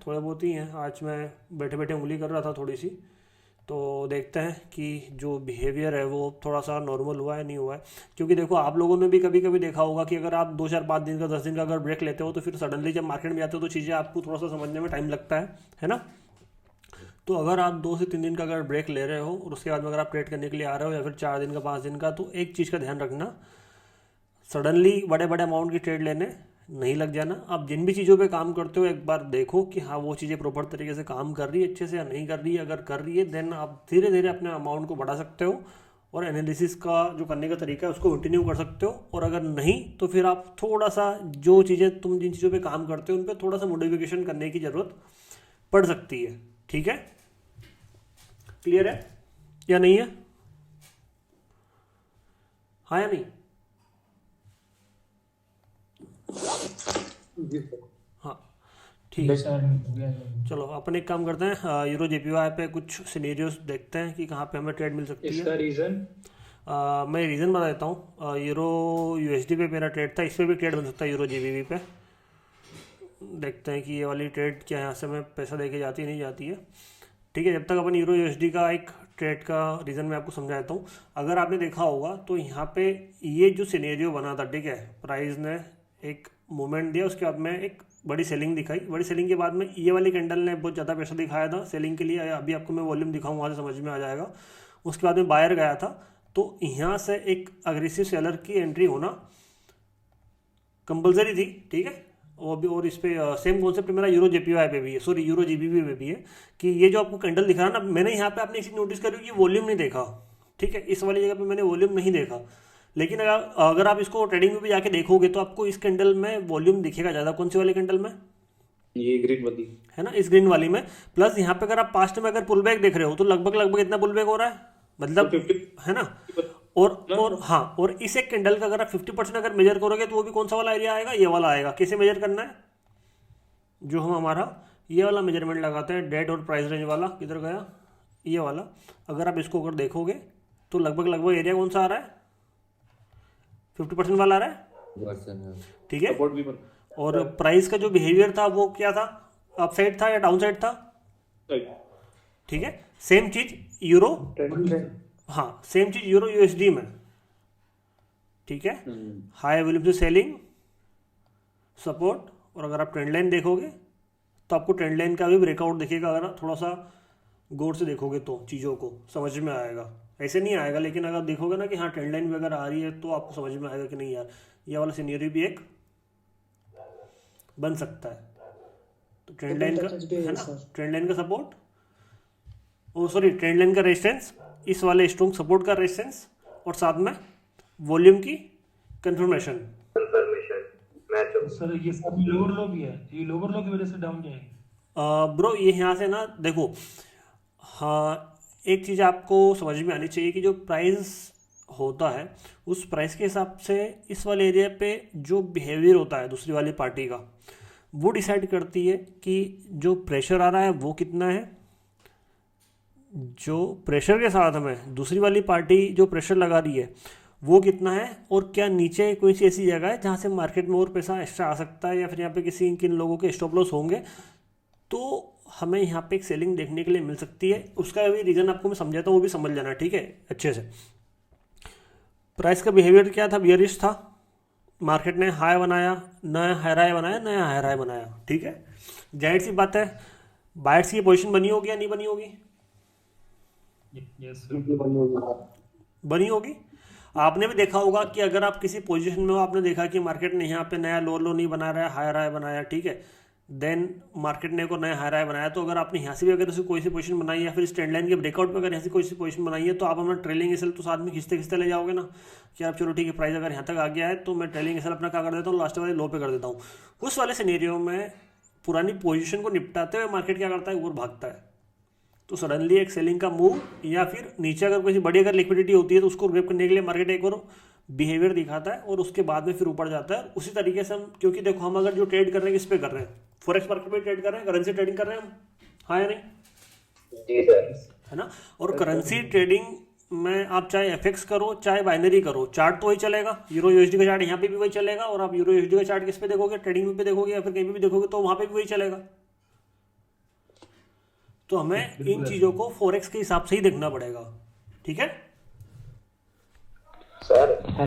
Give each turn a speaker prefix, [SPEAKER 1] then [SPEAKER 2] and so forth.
[SPEAKER 1] थोड़े बहुत ही हैं। आज मैं बैठे बैठे उंगली कर रहा था थोड़ी सी, तो देखते हैं कि जो बिहेवियर है वो थोड़ा सा नॉर्मल हुआ है नहीं हुआ है। क्योंकि देखो, आप लोगों ने भी कभी कभी देखा होगा कि अगर आप 2 4 5 दिन का 10 दिन का अगर ब्रेक लेते हो तो फिर सडनली जब मार्केट में जाते हो तो चीज़ें आपको थोड़ा सा समझने में टाइम लगता है ना। तो अगर आप 2 से 3 दिन का अगर ब्रेक ले रहे हो और उसके बाद में अगर आप ट्रेड करने के लिए आ रहे हो या फिर 4 दिन का 5 दिन का, तो एक चीज़ का ध्यान रखना, सडनली बड़े बड़े अमाउंट की ट्रेड लेने नहीं लग जाना। आप जिन भी चीज़ों पे काम करते हो एक बार देखो कि हाँ वो चीज़ें प्रॉपर तरीके से काम कर रही है अच्छे से या नहीं कर रही है। अगर कर रही है देन आप धीरे धीरे अपने अमाउंट को बढ़ा सकते हो और एनालिसिस का जो करने का तरीका है उसको कंटिन्यू कर सकते हो। और अगर नहीं तो फिर आप थोड़ा सा जो चीज़ें तुम जिन चीज़ों पे काम करते हो उन पर थोड़ा सा मॉडिफिकेशन करने की ज़रूरत पड़ सकती है। ठीक है, क्लियर है या नहीं है? हाँ या नहीं?
[SPEAKER 2] जी सर।
[SPEAKER 1] हाँ, ठीक है।
[SPEAKER 3] बेचार हो गया है।
[SPEAKER 1] चलो अपन एक काम करते हैं, यूरो जेपीवाई पे कुछ सिनेरियोज देखते हैं कि कहाँ पे हमें ट्रेड मिल सकती है।
[SPEAKER 2] इसका रीजन?
[SPEAKER 1] मैं रीज़न बता देता हूँ। यूरो यूएसडी पे मेरा ट्रेड था, इस पे भी ट्रेड बन सकता है यूरो जीबीवी पे। देखते हैं कि ये वाली ट्रेड क्या यहाँ से हमें पैसा देके जाती है नहीं जाती है। ठीक है, जब तक अपन यूरो यूएसडी का एक ट्रेड का रीज़न मैं आपको समझाता हूँ। अगर आपने देखा होगा तो यहाँ पे ये जो सिनेरियो बना था, ठीक है, प्राइस ने एक मूवमेंट दिया, उसके बाद में एक बड़ी सेलिंग दिखाई। बड़ी सेलिंग के बाद में ये वाली कैंडल ने बहुत ज़्यादा पैसा दिखाया था सेलिंग के लिए। अभी आपको मैं वॉल्यूम दिखाऊँ वहाँ से समझ में आ जाएगा। उसके बाद में बायर गया था, तो यहाँ से एक अग्रेसिव सेलर की एंट्री होना कंपलसरी थी। ठीक है, वो भी, और इस पे सेम कॉन्सेप्ट मेरा यूरो जेपीवाई पे भी है, सॉरी यूरो जीबीवी पे भी है कि ये जो आपको कैंडल दिखा रहा है ना, मैंने यहाँ पे आपने इसी नोटिस करी कि वॉल्यूम नहीं देखा। ठीक है, इस वाली जगह पे मैंने वॉल्यूम नहीं देखा, लेकिन अगर अगर आप इसको ट्रेडिंग में भी जाके देखोगे तो आपको इस कैंडल में वॉल्यूम दिखेगा ज़्यादा। कौन सी वाली कैंडल में?
[SPEAKER 2] ये ग्रीन वाली।
[SPEAKER 1] है ना, इस ग्रीन वाली में। प्लस यहाँ पे अगर आप पास्ट में अगर पुल बैक देख रहे हो तो लगभग लगभग इतना पुल बैक हो रहा है,
[SPEAKER 2] तो
[SPEAKER 1] मतलब,
[SPEAKER 2] 50
[SPEAKER 1] है ना। और हाँ, और इस एक कैंडल का अगर आप 50% अगर मेजर करोगे तो वो भी कौन सा वाला एरिया आएगा? ये वाला आएगा। कैसे मेजर करना है? जो हम हमारा ये वाला मेजरमेंट लगाते हैं, डेट और प्राइस रेंज वाला, किधर गया? ये वाला। अगर आप इसको अगर देखोगे तो लगभग लगभग एरिया कौन सा आ रहा है? 50% वाला आ रहा है।
[SPEAKER 4] वर्सन है।
[SPEAKER 1] ठीक है,
[SPEAKER 2] सपोर्ट भी बन।
[SPEAKER 1] और प्राइस का जो बिहेवियर था वो क्या था? अप साइड था या डाउन साइड था?
[SPEAKER 2] राइट।
[SPEAKER 1] ठीक है, सेम चीज यूरो,
[SPEAKER 2] ट्रेंड।
[SPEAKER 1] हाँ सेम चीज यूरो यूएसडी में। ठीक है, हाई वॉल्यूम से सेलिंग, सपोर्ट, और अगर आप ट्रेंड लाइन देखोगे तो आपको ट्रेंड लाइन का भी ब्रेकआउट दिखेगा। अगर आप थोड़ा सा गौर से देखोगे तो चीज़ों को समझ में आएगा। ऐसे नहीं आएगा, लेकिन अगर देखोगे ना कि हाँ ट्रेंड लाइन भी अगर आ रही है तो आपको समझ में आएगा कि नहीं यार, ये वाला सिनेरियो भी एक बन सकता है। तो ट्रेंड लाइन का, है ना, ट्रेंड लाइन का सपोर्ट, ओ सॉरी, ट्रेंड लाइन का रेजिस्टेंस, इस वाले स्ट्रॉन्ग सपोर्ट का रेजिस्टेंस, और साथ में वॉल्यूम की कंफर्मेशन।
[SPEAKER 3] सर ये सब लोअर लो भी है, ये लोअर लो की वजह से डाउन जाएगी।
[SPEAKER 1] ब्रो ये यहाँ से ना देखो, हाँ एक चीज़ आपको समझ में आनी चाहिए कि जो प्राइस होता है उस प्राइस के हिसाब से इस वाले एरिया पे जो बिहेवियर होता है दूसरी वाली पार्टी का, वो डिसाइड करती है कि जो प्रेशर आ रहा है वो कितना है। जो प्रेशर के साथ में दूसरी वाली पार्टी जो प्रेशर लगा रही है वो कितना है, और क्या नीचे कोई सी ऐसी जगह है जहाँ से मार्केट में और पैसा एक्स्ट्रा आ सकता है, या फिर यहाँ पे किसी किन लोगों के स्टॉप लॉस होंगे, तो हमें यहाँ पे एक सेलिंग देखने के लिए मिल सकती है। उसका भी रीज़न आपको मैं समझाता हूँ, वो भी समझ लेना, ठीक है, अच्छे से। प्राइस का बिहेवियर क्या था? बियरिश था। मार्केट ने हाई बनाया, नया हाई राय बनाया, नया हाई राय बनाया। ठीक है, जाहिर सी बात है बायर्स की पोजीशन बनी होगी या नहीं बनी होगी?
[SPEAKER 3] यस
[SPEAKER 1] बनी होगी। आपने भी देखा होगा कि अगर आप किसी पोजीशन में हो, आपने देखा कि मार्केट ने यहाँ पे नया लोअर लो नहीं बना रहा है, हाई राय बनाया, ठीक है, देन मार्केट ने को नया हाई राय बनाया, तो अगर आपने यहाँ से भी अगर उसे कोई सी पोजीशन बनाई या फिर इस ट्रेंड लाइन के ब्रेकआउट पे अगर यहाँ से कोई सी पोजीशन बनाई है, तो आप अपना ट्रेलिंग एसएल तो साथ में खींचते खींचते ले जाओगे ना कि आप चलो ठीक है, प्राइस अगर यहाँ तक आ गया है तो मैं ट्रेलिंग एसएल अपना क्या कर देता हूँ, लास्ट वाले लो पे कर देता हूँ। उस वाले सिनेरियो में पुरानी पोजीशन को निपटाते हुए मार्केट क्या करता है, वो भागता है। तो सडनली एक सेलिंग का मूव, या फिर नीचे अगर कोई बड़ी अगर लिक्विडिटी होती है तो उसको ग्रैब करने के लिए मार्केट एक और बिहेवियर दिखाता है और उसके बाद में फिर ऊपर जाता है। उसी तरीके से हम, क्योंकि देखो हम अगर जो ट्रेड कर रहे हैं किस पे कर रहे हैं, फॉरेक्स मार्केट में ट्रेड कर रहे हैं, करेंसी ट्रेडिंग कर रहे हैं हम, हाँ या नहीं?
[SPEAKER 2] जी सर।
[SPEAKER 1] है ना। और करेंसी ट्रेडिंग में आप चाहे एफएक्स करो चाहे बाइनरी करो, चार्ट तो वही चलेगा। यूरो यूएसडी का चार्ट यहाँ पे भी वही चलेगा, और आप यूरो यूएसडी का चार्ट किस पे देखोगे, ट्रेडिंग पे देखोगे या फिर कहीं पे भी देखोगे तो वहाँ पे भी वही चलेगा। तो हमें इन चीज़ों को फॉरेक्स के हिसाब से ही देखना पड़ेगा। ठीक है।